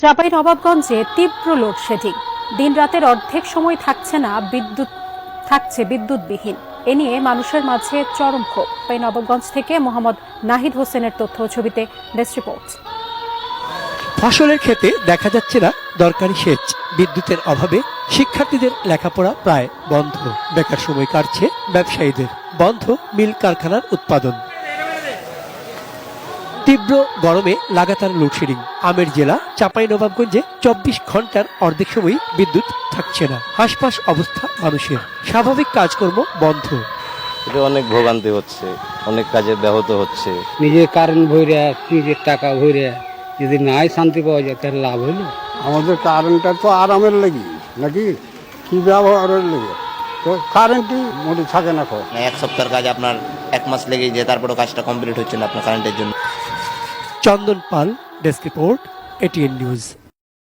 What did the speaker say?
চাঁপাইনবাবগঞ্জে তীব্র লোডশেডিং, দিন রাতের অর্ধেক সময় থাকছে বিদ্যুৎবিহীন। এ নিয়ে মানুষের মাঝে চরম ক্ষোভ। চাঁপাইনবাবগঞ্জ থেকে মোহাম্মদ নাহিদ হোসেনের তথ্য ছবিতে ডেস্ক রিপোর্ট। ফসলের ক্ষেতে দেখা যাচ্ছে না দরকারি সেচ। বিদ্যুতের অভাবে শিক্ষার্থীদের লেখাপড়া প্রায় বন্ধ। বেকার সময় কাটছে ব্যবসায়ীদের। বন্ধ মিল কারখানার উৎপাদন। তীব্র গরমে লাগাতার লোডশেডিং। আমের জেলা চাঁপাইনবাবগঞ্জে 24 ঘন্টার অর্ধেক সময় বিদ্যুৎ থাকছে না। হাসপাস অবস্থা মানুষের। স্বাভাবিক কাজকর্ম বন্ধ। এটা অনেক ভোগান্তি হচ্ছে, অনেক কাজে ব্যাহত হচ্ছে। নিজের কারেন্ট ভরে, নিজের টাকা ভরে যদি নাই শান্তি পাওয়া যায় তাহলে লাভ হইলো। আমাদের কারেন্টটা তো আরামের লাগি নাকি কি ব্যবহারের লেগে, তো কারেন্টই মোটে থাকে না। এক সপ্তাহের কাজ আপনার 1 মাস লেগে যায়, তারপরে কাজটা কমপ্লিট হচ্ছে না আপনার কারেন্টের জন্য। চন্দন পাল, ডেস্ক রিপোর্ট, এটিএন নিউজ।